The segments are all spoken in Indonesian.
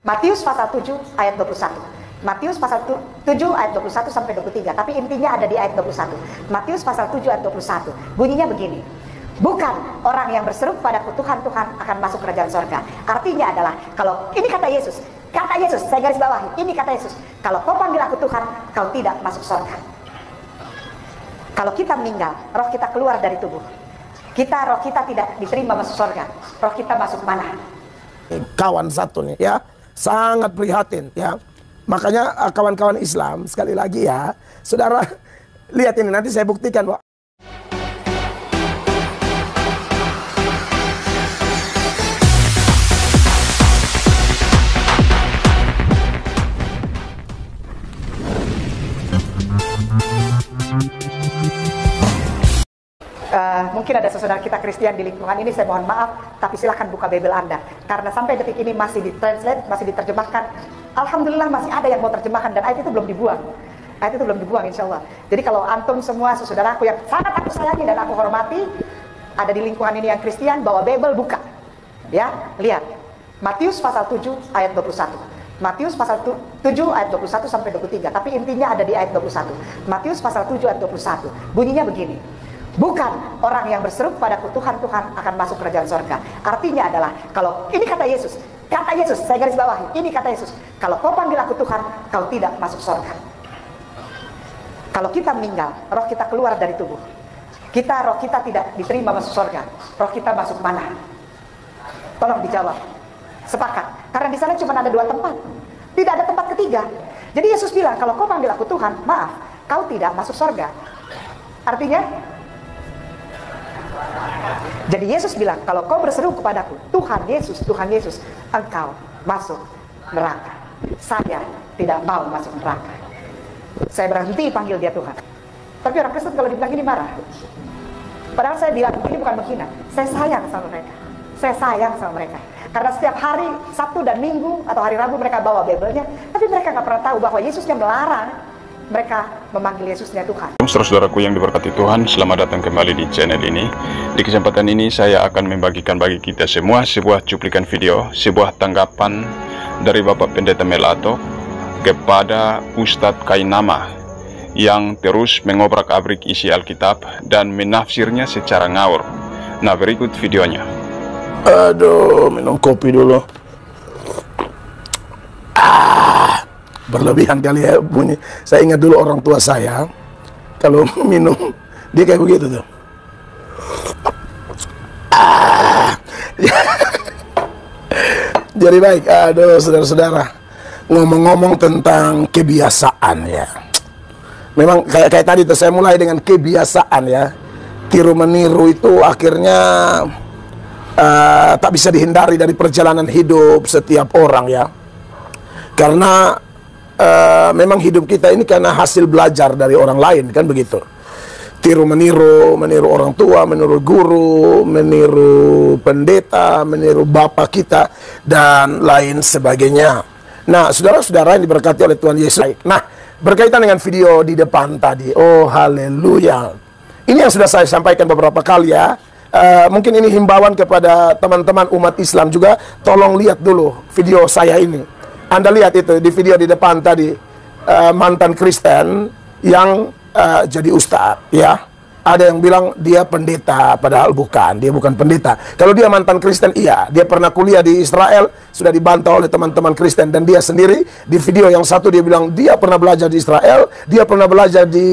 Matius pasal 7 ayat 21. Matius pasal 7 ayat 21 sampai 23. Tapi intinya ada di ayat 21. Matius pasal 7 ayat 21. Bunyinya begini. Bukan orang yang berseru kepadaku Tuhan, Tuhan akan masuk kerajaan sorga. Artinya adalah, kalau ini kata Yesus, saya garis bawahi, ini kata Yesus, kalau kau panggil aku Tuhan, kau tidak masuk sorga. Kalau kita meninggal, roh kita keluar dari tubuh. Roh kita tidak diterima masuk sorga. Roh kita masuk mana? Kawan satu nih ya, sangat prihatin ya. Makanya kawan-kawan Islam, sekali lagi ya, saudara, lihat ini, nanti saya buktikan bahwa mungkin ada saudara kita Kristen di lingkungan ini, saya mohon maaf, tapi silahkan buka Bible Anda, karena sampai detik ini masih ditranslate, masih diterjemahkan. Alhamdulillah masih ada yang mau terjemahkan, dan ayat itu belum dibuang. Ayat itu belum dibuang, insya Allah. Jadi kalau antum semua saudaraku yang sangat aku sayangi dan aku hormati, ada di lingkungan ini yang Kristen, bawa Bible, buka. Ya, lihat. Matius pasal 7 ayat 21. Matius pasal 7 ayat 21 sampai 23. Tapi intinya ada di ayat 21. Matius pasal 7 ayat 21. Bunyinya begini. Bukan orang yang berseru kepadaku Tuhan, Tuhan akan masuk kerajaan sorga. Artinya adalah, kalau ini kata Yesus, saya garis bawahi, ini kata Yesus, kalau kau panggil aku Tuhan, kau tidak masuk sorga. Kalau kita meninggal, roh kita keluar dari tubuh. Roh kita tidak diterima masuk sorga. Roh kita masuk mana? Tolong dijawab. Sepakat? Karena di sana cuma ada 2 tempat. Tidak ada tempat ketiga. Jadi Yesus bilang, kalau kau panggil aku Tuhan, maaf, kau tidak masuk sorga. Artinya, jadi Yesus bilang, kalau kau berseru kepadaku, Tuhan Yesus, engkau masuk neraka. Saya tidak mau masuk neraka. Saya berhenti panggil dia Tuhan. Tapi orang Kristen kalau dibilang ini marah. Padahal saya bilang, ini bukan menghina. Saya sayang sama mereka. Karena setiap hari Sabtu dan Minggu atau hari Rabu mereka bawa Bible-nya, tapi mereka nggak pernah tahu bahwa Yesusnya melarang mereka memanggil Yesusnya Tuhan. Saudaraku yang diberkati Tuhan, selamat datang kembali di channel ini. Di kesempatan ini saya akan membagikan bagi kita semua sebuah cuplikan video, sebuah tanggapan dari Bapak Pendeta Melato kepada Ustadz Kainama yang terus mengobrak-abrik isi Alkitab dan menafsirnya secara ngawur. Nah, berikut videonya. Aduh, minum kopi dulu. Berlebihan kali ya bunyi. Saya ingat dulu orang tua saya, kalau minum, dia kayak begitu tuh. Jadi baik, aduh saudara-saudara, ngomong-ngomong tentang kebiasaan ya. Memang kayak tadi tuh, saya mulai dengan kebiasaan ya. Tiru meniru itu akhirnya tak bisa dihindari dari perjalanan hidup setiap orang ya. Karena memang hidup kita ini karena hasil belajar dari orang lain, kan begitu. Tiru meniru orang tua, meniru guru, meniru pendeta, meniru bapak kita, dan lain sebagainya. Nah, saudara-saudara yang diberkati oleh Tuhan Yesus. Nah, berkaitan dengan video di depan tadi, oh haleluya. Ini yang sudah saya sampaikan beberapa kali ya. Mungkin ini himbauan kepada teman-teman umat Islam juga, tolong lihat dulu video saya ini. Anda lihat itu di video di depan tadi, mantan Kristen yang jadi ustadz ya. Ada yang bilang dia pendeta, padahal bukan, dia bukan pendeta. Kalau dia mantan Kristen, iya, dia pernah kuliah di Israel, sudah dibantah oleh teman-teman Kristen. Dan dia sendiri, di video yang satu dia bilang dia pernah belajar di Israel, dia pernah belajar di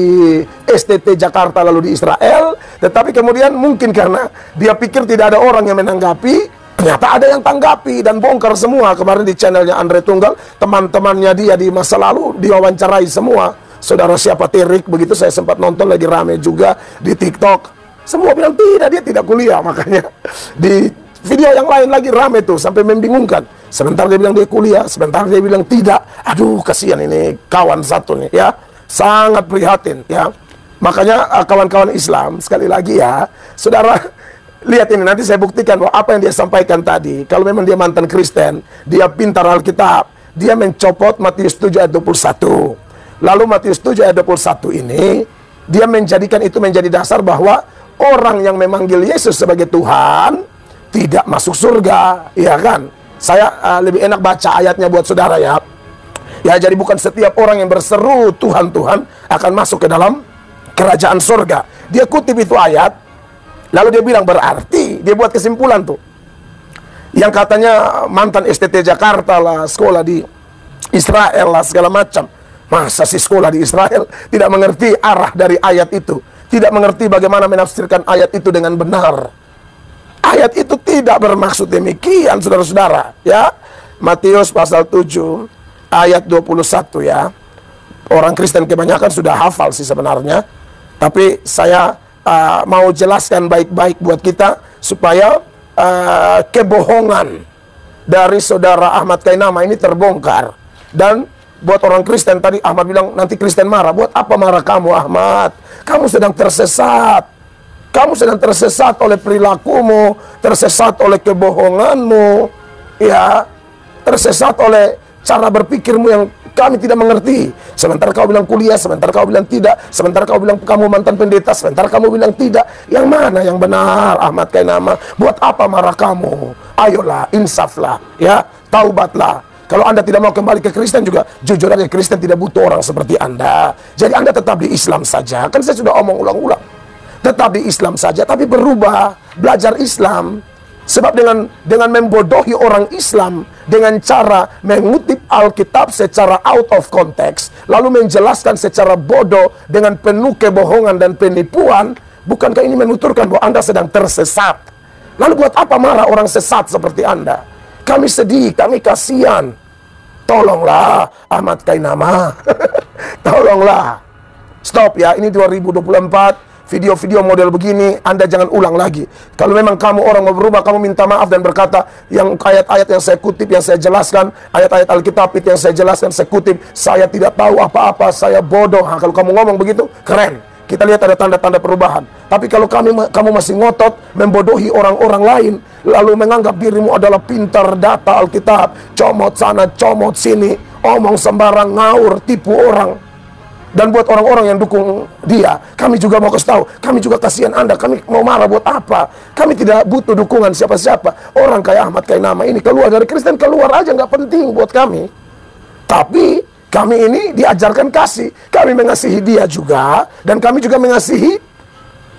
STT Jakarta lalu di Israel. Tetapi kemudian mungkin karena dia pikir tidak ada orang yang menanggapi, ternyata ada yang tanggapi dan bongkar semua. Kemarin di channelnya Andre Tunggal, teman-temannya dia di masa lalu diwawancarai semua. Saudara siapa Terik, begitu saya sempat nonton, lagi rame juga di TikTok. Semua bilang tidak, dia tidak kuliah. Makanya di video yang lain lagi rame tuh, sampai membingungkan. Sebentar dia bilang dia kuliah, sebentar dia bilang tidak. Aduh, kasihan ini kawan satu nih ya. Sangat prihatin ya. Makanya kawan-kawan Islam, sekali lagi ya, saudara, lihat ini, nanti saya buktikan bahwa apa yang dia sampaikan tadi. Kalau memang dia mantan Kristen, dia pintar Alkitab, dia mencopot Matius 7 ayat 21. Lalu Matius 7 ayat 21 ini, dia menjadikan itu menjadi dasar bahwa orang yang memanggil Yesus sebagai Tuhan tidak masuk surga, ya kan? Saya lebih enak baca ayatnya buat saudara ya. Ya, jadi bukan setiap orang yang berseru Tuhan, Tuhan akan masuk ke dalam kerajaan surga. Dia kutip itu ayat, lalu dia bilang berarti, dia buat kesimpulan tuh. Yang katanya mantan STT Jakarta lah, sekolah di Israel lah, segala macam. Masa sih sekolah di Israel tidak mengerti arah dari ayat itu, tidak mengerti bagaimana menafsirkan ayat itu dengan benar. Ayat itu tidak bermaksud demikian, saudara-saudara. Ya, Matius pasal 7 ayat 21 ya. Orang Kristen kebanyakan sudah hafal sih sebenarnya, tapi saya mau jelaskan baik-baik buat kita supaya kebohongan dari saudara Ahmad Kainama ini terbongkar. Dan buat orang Kristen, tadi Ahmad bilang nanti Kristen marah. Buat apa marah kamu, Ahmad? Kamu sedang tersesat. Kamu sedang tersesat oleh perilakumu, tersesat oleh kebohonganmu, ya, tersesat oleh cara berpikirmu yang kami tidak mengerti. Sementara kau bilang kuliah, sementara kau bilang tidak, sementara kau bilang kamu mantan pendeta, sementara kamu bilang tidak. Yang mana yang benar, Ahmad Kainama? Buat apa marah kamu? Ayolah, insaflah, ya, taubatlah. Kalau Anda tidak mau kembali ke Kristen juga, jujur aja, Kristen tidak butuh orang seperti Anda. Jadi Anda tetap di Islam saja. Kan saya sudah omong ulang-ulang. Tetap di Islam saja, tapi berubah, belajar Islam. Sebab dengan membodohi orang Islam, dengan cara mengutip Alkitab secara out of context, lalu menjelaskan secara bodoh dengan penuh kebohongan dan penipuan, bukankah ini menuturkan bahwa Anda sedang tersesat? Lalu buat apa marah orang sesat seperti Anda? Kami sedih, kami kasihan. Tolonglah Ahmad Kainama. Tolonglah. Stop ya, ini 2024. Video-video model begini Anda jangan ulang lagi. Kalau memang kamu orang mau berubah, kamu minta maaf dan berkata yang ayat-ayat yang saya kutip, yang saya jelaskan, ayat-ayat Alkitab itu yang saya jelaskan, saya kutip, saya tidak tahu apa-apa, saya bodoh. Nah, kalau kamu ngomong begitu, keren. Kita lihat ada tanda-tanda perubahan. Tapi kalau kamu masih ngotot membodohi orang-orang lain, lalu menganggap dirimu adalah pintar data Alkitab, comot sana, comot sini, omong sembarang, ngaur, tipu orang. Dan buat orang-orang yang dukung dia, kami juga mau kasih tahu, kami juga kasihan Anda, kami mau marah buat apa? Kami tidak butuh dukungan siapa-siapa. Orang kayak Ahmad Kainama ini keluar dari Kristen, keluar aja, nggak penting buat kami. Tapi kami ini diajarkan kasih, kami mengasihi dia juga, dan kami juga mengasihi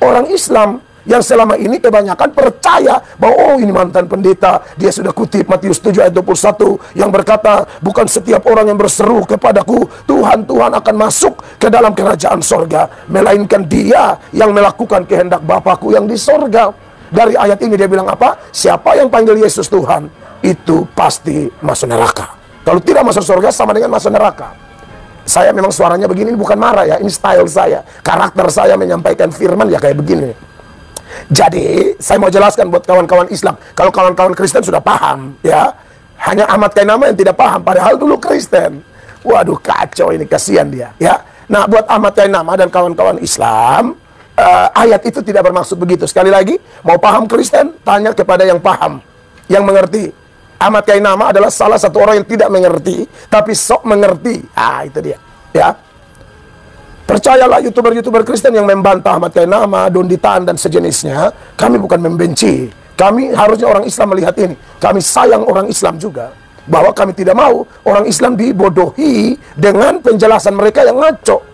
orang Islam yang selama ini kebanyakan percaya bahwa oh ini mantan pendeta, dia sudah kutip Matius 7 ayat 21 yang berkata bukan setiap orang yang berseru kepadaku Tuhan, Tuhan akan masuk ke dalam kerajaan sorga, melainkan dia yang melakukan kehendak Bapakku yang di sorga. Dari ayat ini dia bilang apa? Siapa yang panggil Yesus Tuhan, itu pasti masuk neraka. Kalau tidak masuk sorga sama dengan masuk neraka. Saya memang suaranya begini, bukan marah ya, ini style saya, karakter saya menyampaikan firman ya kayak begini. Jadi, saya mau jelaskan buat kawan-kawan Islam. Kalau kawan-kawan Kristen sudah paham, ya. Hanya Ahmad Kainama yang tidak paham, padahal dulu Kristen. Waduh, kacau ini, kasihan dia, ya. Nah, buat Ahmad Kainama dan kawan-kawan Islam, ayat itu tidak bermaksud begitu. Sekali lagi, mau paham Kristen, tanya kepada yang paham, yang mengerti. Ahmad Kainama adalah salah satu orang yang tidak mengerti, tapi sok mengerti. Ah, itu dia, ya. Percayalah YouTuber-YouTuber Kristen yang membantah Ahmad Kainama, Dondi Tan dan sejenisnya, kami bukan membenci. Kami harusnya orang Islam melihat ini. Kami sayang orang Islam juga. Bahwa kami tidak mau orang Islam dibodohi dengan penjelasan mereka yang ngaco.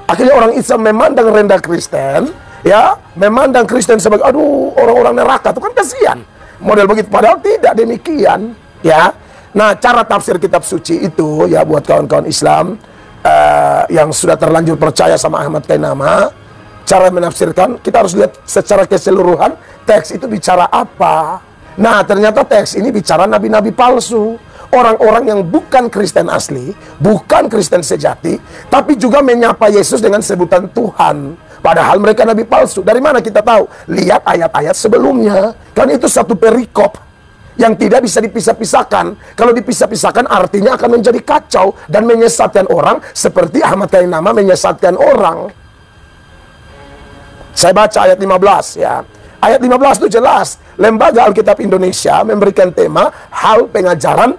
Akhirnya orang Islam memandang rendah Kristen, ya, memandang Kristen sebagai aduh orang-orang neraka, itu kan kasihan. Model begitu, padahal tidak demikian, ya. Nah, cara tafsir kitab suci itu ya buat kawan-kawan Islam yang sudah terlanjur percaya sama Ahmad Kainama, cara menafsirkan, kita harus lihat secara keseluruhan teks itu bicara apa. Nah, ternyata teks ini bicara nabi-nabi palsu, orang-orang yang bukan Kristen asli, bukan Kristen sejati, tapi juga menyapa Yesus dengan sebutan Tuhan, padahal mereka nabi palsu. Dari mana kita tahu? Lihat ayat-ayat sebelumnya, kan itu satu perikop yang tidak bisa dipisah-pisahkan. Kalau dipisah-pisahkan artinya akan menjadi kacau dan menyesatkan orang seperti Ahmad Kainama menyesatkan orang. Saya baca ayat 15 ya. Ayat 15 itu jelas. Lembaga Alkitab Indonesia memberikan tema hal pengajaran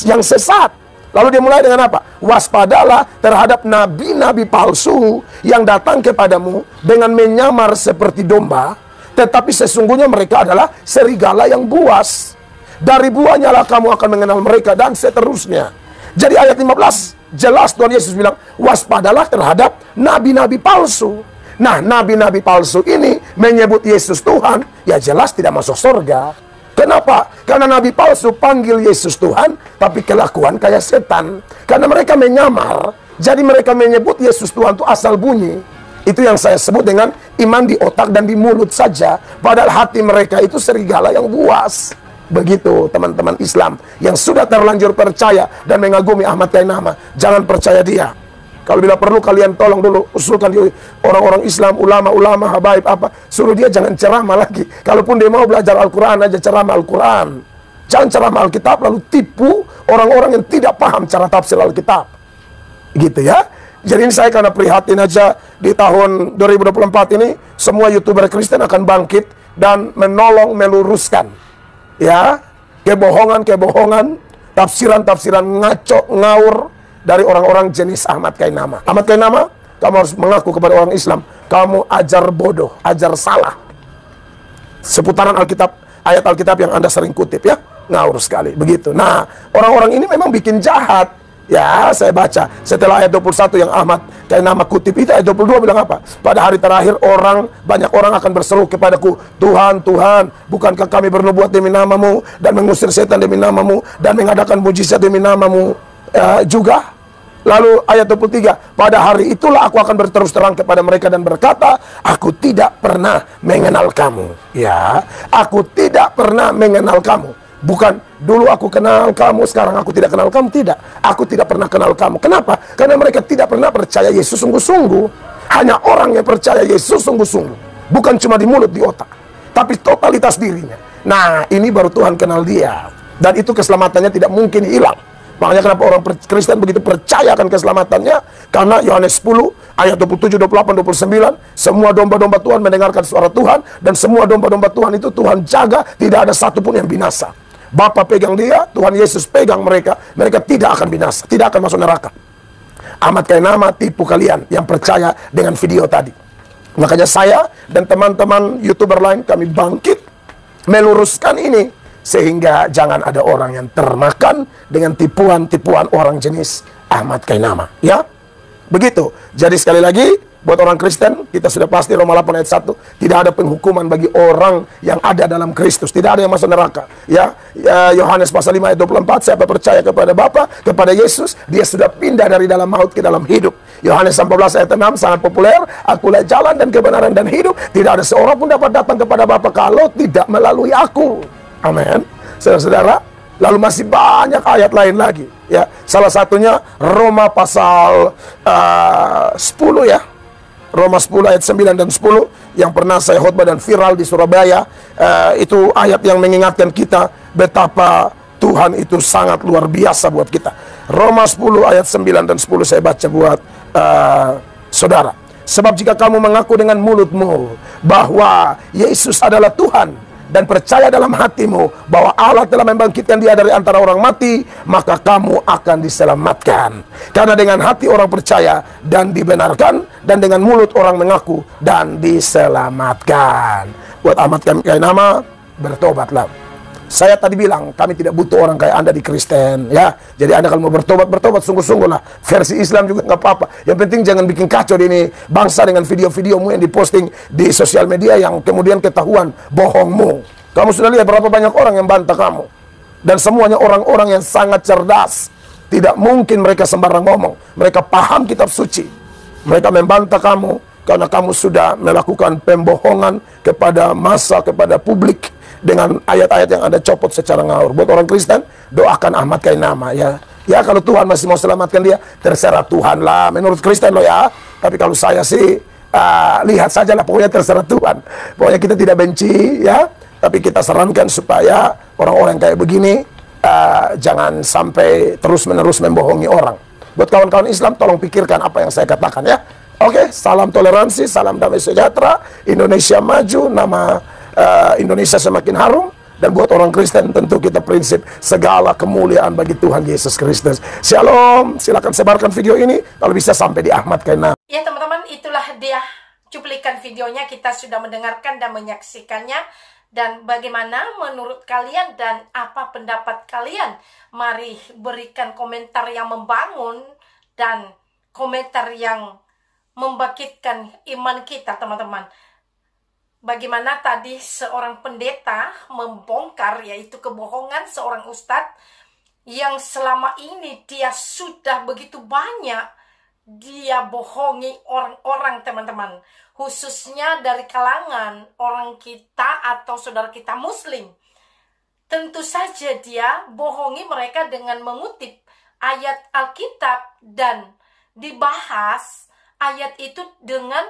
yang sesat. Lalu dia mulai dengan apa? Waspadalah terhadap nabi-nabi palsu yang datang kepadamu dengan menyamar seperti domba, tetapi sesungguhnya mereka adalah serigala yang buas. Dari buahnya lah kamu akan mengenal mereka, dan seterusnya. Jadi ayat 15, jelas Tuhan Yesus bilang, waspadalah terhadap nabi-nabi palsu. Nah, nabi-nabi palsu ini menyebut Yesus Tuhan, ya jelas tidak masuk surga. Kenapa? Karena nabi palsu panggil Yesus Tuhan, tapi kelakuan kayak setan. Karena mereka menyamar, jadi mereka menyebut Yesus Tuhan itu asal bunyi. Itu yang saya sebut dengan iman di otak dan di mulut saja. Padahal hati mereka itu serigala yang buas. Begitu teman-teman Islam yang sudah terlanjur percaya dan mengagumi Ahmad Kainama, jangan percaya dia. Kalau bila perlu kalian tolong dulu usulkan orang-orang Islam, ulama-ulama, habaib apa, suruh dia jangan ceramah lagi. Kalaupun dia mau belajar Al-Quran aja, ceramah Al-Quran. Jangan ceramah Alkitab lalu tipu orang-orang yang tidak paham cara tafsir Alkitab. Gitu ya. Jadi ini saya karena prihatin aja, di tahun 2024 ini semua YouTuber Kristen akan bangkit dan menolong meluruskan ya kebohongan-kebohongan, tafsiran-tafsiran ngaco, ngawur dari orang-orang jenis Ahmad Kainama. Ahmad Kainama, kamu harus mengaku kepada orang Islam, kamu ajar bodoh, ajar salah. Seputaran Alkitab, ayat Alkitab yang Anda sering kutip ya, ngawur sekali, begitu. Nah, orang-orang ini memang bikin jahat. Ya, saya baca setelah ayat 21 yang Ahmad Kainama kutip itu, ayat 22 bilang apa? Pada hari terakhir banyak orang akan berseru kepadaku, Tuhan, Tuhan, bukankah kami bernubuat demi namamu dan mengusir setan demi namamu dan mengadakan mujizat demi namamu juga? Lalu ayat 23, pada hari itulah aku akan berterus terang kepada mereka dan berkata, aku tidak pernah mengenal kamu. Ya, aku tidak pernah mengenal kamu. Bukan dulu aku kenal kamu, sekarang aku tidak kenal kamu. Tidak, aku tidak pernah kenal kamu. Kenapa? Karena mereka tidak pernah percaya Yesus sungguh-sungguh. Hanya orang yang percaya Yesus sungguh-sungguh, bukan cuma di mulut, di otak, tapi totalitas dirinya. Nah, ini baru Tuhan kenal dia. Dan itu keselamatannya tidak mungkin hilang. Makanya kenapa orang Kristen begitu percaya akan keselamatannya? Karena Yohanes 10 ayat 27, 28, 29, semua domba-domba Tuhan mendengarkan suara Tuhan, dan semua domba-domba Tuhan itu Tuhan jaga, tidak ada satupun yang binasa. Bapa pegang dia, Tuhan Yesus pegang mereka, mereka tidak akan binasa, tidak akan masuk neraka. Ahmad Kainama tipu kalian yang percaya dengan video tadi. Makanya saya dan teman-teman YouTuber lain, kami bangkit meluruskan ini, sehingga jangan ada orang yang termakan dengan tipuan-tipuan orang jenis Ahmad Kainama. Ya, begitu. Jadi sekali lagi, buat orang Kristen, kita sudah pasti Roma 8 ayat 1, tidak ada penghukuman bagi orang yang ada dalam Kristus, tidak ada yang masuk neraka. Ya, Yohanes pasal 5 ayat 24, siapa percaya kepada Bapa, kepada Yesus, dia sudah pindah dari dalam maut ke dalam hidup. Yohanes 14 ayat 6 sangat populer, akulah jalan dan kebenaran dan hidup, tidak ada seorang pun dapat datang kepada Bapa kalau tidak melalui aku. Amin. Saudara-saudara, lalu masih banyak ayat lain lagi. Ya, salah satunya Roma pasal 10 ya. Roma 10 ayat 9 dan 10 yang pernah saya khotbah dan viral di Surabaya. Itu ayat yang mengingatkan kita betapa Tuhan itu sangat luar biasa buat kita. Roma 10 ayat 9 dan 10 saya baca buat saudara. Sebab jika kamu mengaku dengan mulutmu bahwa Yesus adalah Tuhan, dan percaya dalam hatimu bahwa Allah telah membangkitkan dia dari antara orang mati, maka kamu akan diselamatkan. Karena dengan hati orang percaya dan dibenarkan, dan dengan mulut orang mengaku dan diselamatkan. Buat Ahmad Kainama, bertobatlah. Saya tadi bilang, kami tidak butuh orang kayak Anda di Kristen, ya. Jadi Anda kalau mau bertobat sungguh-sungguh lah. Versi Islam juga nggak apa-apa. Yang penting jangan bikin kacau di ini bangsa dengan video-videomu yang diposting di sosial media yang kemudian ketahuan bohongmu. Kamu sudah lihat berapa banyak orang yang bantah kamu. Dan semuanya orang-orang yang sangat cerdas. Tidak mungkin mereka sembarang ngomong. Mereka paham kitab suci. Mereka membantah kamu karena kamu sudah melakukan pembohongan kepada massa, kepada publik, dengan ayat-ayat yang Anda copot secara ngawur. Buat orang Kristen, doakan Ahmad Kainama ya. Ya, kalau Tuhan masih mau selamatkan dia, terserah Tuhan lah. Menurut Kristen lo ya. Tapi kalau saya sih lihat saja lah, pokoknya terserah Tuhan. Pokoknya kita tidak benci ya, tapi kita sarankan supaya orang-orang kayak begini jangan sampai terus-menerus membohongi orang. Buat kawan-kawan Islam, tolong pikirkan apa yang saya katakan ya. Oke, salam toleransi, salam damai sejahtera, Indonesia maju, nama Indonesia semakin harum. Dan buat orang Kristen tentu kita prinsip segala kemuliaan bagi Tuhan Yesus Kristus. Shalom, silakan sebarkan video ini kalau bisa sampai di Ahmad Kainama. Ya teman-teman, itulah dia cuplikan videonya. Kita sudah mendengarkan dan menyaksikannya. Dan bagaimana menurut kalian dan apa pendapat kalian? Mari berikan komentar yang membangun dan komentar yang membangkitkan iman kita, teman-teman. Bagaimana tadi seorang pendeta membongkar yaitu kebohongan seorang ustadz yang selama ini dia sudah begitu banyak dia bohongi orang-orang, teman-teman, khususnya dari kalangan orang kita atau saudara kita muslim. Tentu saja dia bohongi mereka dengan mengutip ayat Alkitab dan dibahas ayat itu dengan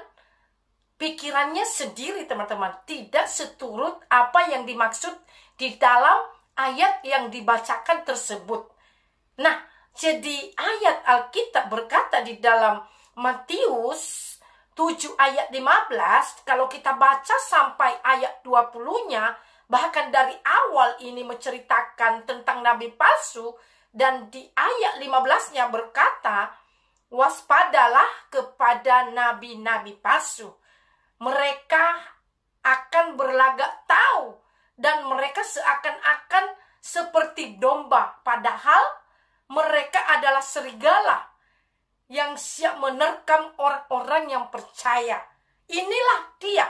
pikirannya sendiri, teman-teman, tidak seturut apa yang dimaksud di dalam ayat yang dibacakan tersebut. Nah, jadi ayat Alkitab berkata di dalam Matius 7 ayat 15, kalau kita baca sampai ayat 20-nya, bahkan dari awal ini menceritakan tentang nabi palsu, dan di ayat 15-nya berkata, waspadalah kepada nabi-nabi palsu. Mereka akan berlagak tahu dan mereka seakan-akan seperti domba, padahal mereka adalah serigala yang siap menerkam orang-orang yang percaya. Inilah dia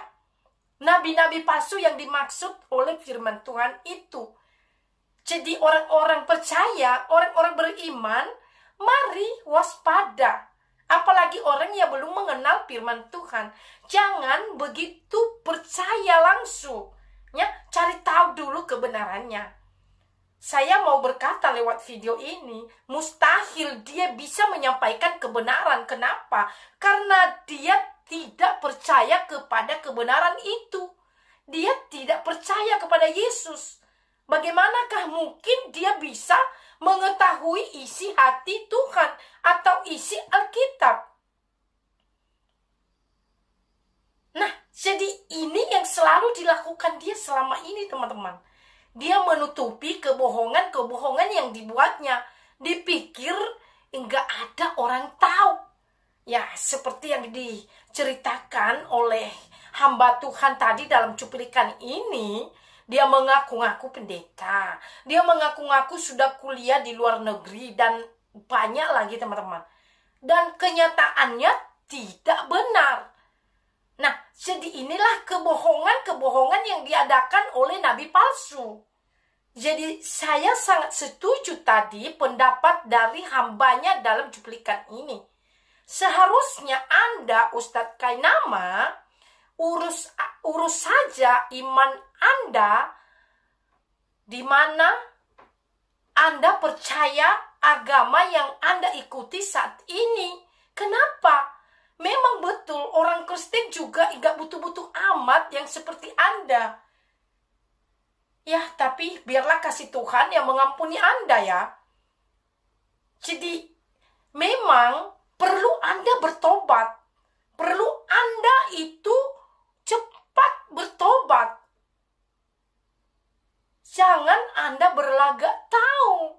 nabi-nabi palsu yang dimaksud oleh firman Tuhan itu. Jadi orang-orang percaya, orang-orang beriman, mari waspada. Apalagi orang yang belum mengenal firman Tuhan. Jangan begitu percaya langsung. Ya, cari tahu dulu kebenarannya. Saya mau berkata lewat video ini, mustahil dia bisa menyampaikan kebenaran. Kenapa? Karena dia tidak percaya kepada kebenaran itu. Dia tidak percaya kepada Yesus. Bagaimanakah mungkin dia bisa mengetahui isi hati Tuhan atau isi Alkitab? Nah, jadi ini yang selalu dilakukan dia selama ini, teman-teman. Dia menutupi kebohongan-kebohongan yang dibuatnya. Dipikir enggak ada orang tahu. Ya, seperti yang diceritakan oleh hamba Tuhan tadi dalam cuplikan ini. Dia mengaku-ngaku pendeta. Dia mengaku-ngaku sudah kuliah di luar negeri dan banyak lagi, teman-teman. Dan kenyataannya tidak benar. Nah, jadi inilah kebohongan-kebohongan yang diadakan oleh nabi palsu. Jadi saya sangat setuju tadi pendapat dari hambanya dalam cuplikan ini. Seharusnya Anda, Ustadz Kainama, urus saja iman Anda, di mana Anda percaya agama yang Anda ikuti saat ini. Kenapa? Memang betul orang Kristen juga enggak butuh-butuh amat yang seperti Anda. Ya, tapi biarlah kasih Tuhan yang mengampuni Anda ya. Jadi memang perlu Anda bertobat. Perlu Anda itu cepat bertobat. Jangan Anda berlagak tahu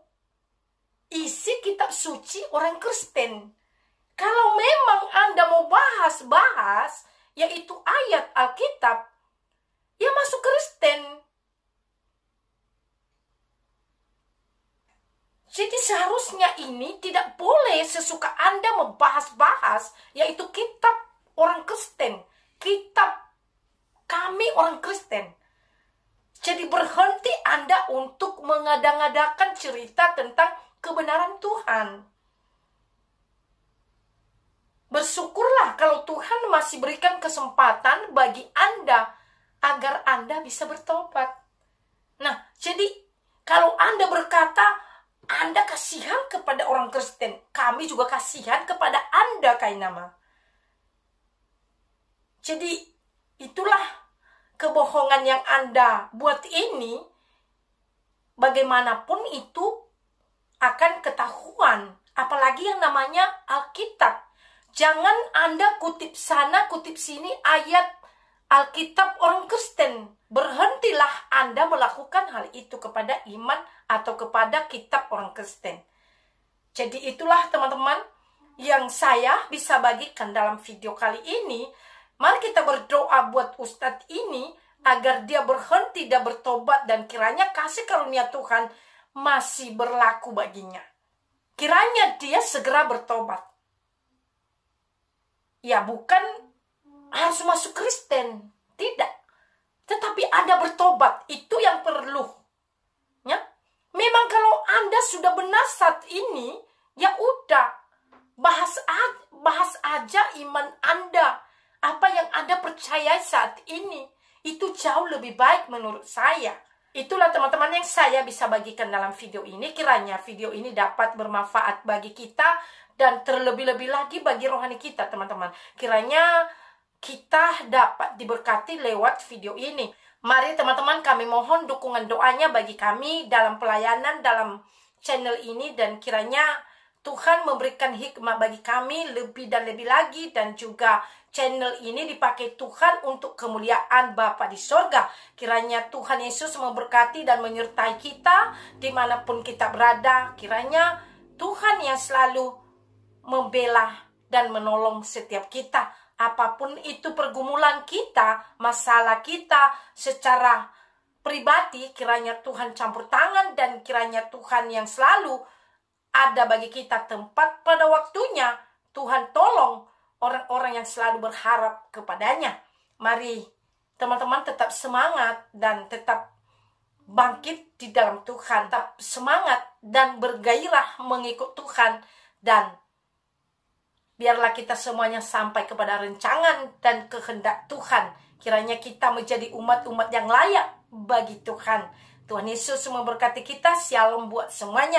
isi kitab suci orang Kristen. Kalau memang Anda mau bahas-bahas, yaitu ayat Alkitab, ya masuk Kristen. Jadi seharusnya ini tidak boleh sesuka Anda membahas-bahas, yaitu kitab orang Kristen. Kitab kami orang Kristen. Jadi berhenti Anda untuk mengada-ngadakan cerita tentang kebenaran Tuhan. Bersyukurlah kalau Tuhan masih berikan kesempatan bagi Anda agar Anda bisa bertobat. Nah, jadi kalau Anda berkata Anda kasihan kepada orang Kristen, kami juga kasihan kepada Anda, Kainama. Jadi itulah kebohongan yang Anda buat ini, bagaimanapun itu akan ketahuan. Apalagi yang namanya Alkitab. Jangan Anda kutip sana, kutip sini ayat Alkitab orang Kristen. Berhentilah Anda melakukan hal itu kepada iman atau kepada kitab orang Kristen. Jadi itulah teman-teman yang saya bisa bagikan dalam video kali ini. Mari kita berdoa buat Ustadz ini agar dia berhenti dan bertobat, dan kiranya kasih karunia Tuhan masih berlaku baginya. Kiranya dia segera bertobat. Ya, bukan harus masuk Kristen, tidak. Tetapi Anda bertobat, itu yang perlu. Ya, memang kalau Anda sudah benar saat ini, ya udah, bahas aja iman Anda. Apa yang Anda percayai saat ini, itu jauh lebih baik menurut saya. Itulah teman-teman yang saya bisa bagikan dalam video ini. Kiranya video ini dapat bermanfaat bagi kita dan terlebih-lebih lagi bagi rohani kita, teman-teman. Kiranya kita dapat diberkati lewat video ini. Mari teman-teman, kami mohon dukungan doanya bagi kami dalam pelayanan dalam channel ini, dan kiranya Tuhan memberikan hikmah bagi kami lebih dan lebih lagi, dan juga channel ini dipakai Tuhan untuk kemuliaan Bapa di sorga. Kiranya Tuhan Yesus memberkati dan menyertai kita dimanapun kita berada. Kiranya Tuhan yang selalu membela dan menolong setiap kita. Apapun itu pergumulan kita, masalah kita secara pribadi, kiranya Tuhan campur tangan, dan kiranya Tuhan yang selalu ada bagi kita tempat pada waktunya. Tuhan tolong orang-orang yang selalu berharap kepadanya. Mari teman-teman tetap semangat dan tetap bangkit di dalam Tuhan. Tetap semangat dan bergairah mengikut Tuhan, dan biarlah kita semuanya sampai kepada rencangan dan kehendak Tuhan. Kiranya kita menjadi umat-umat yang layak bagi Tuhan. Tuhan Yesus memberkati kita. Shalom buat semuanya.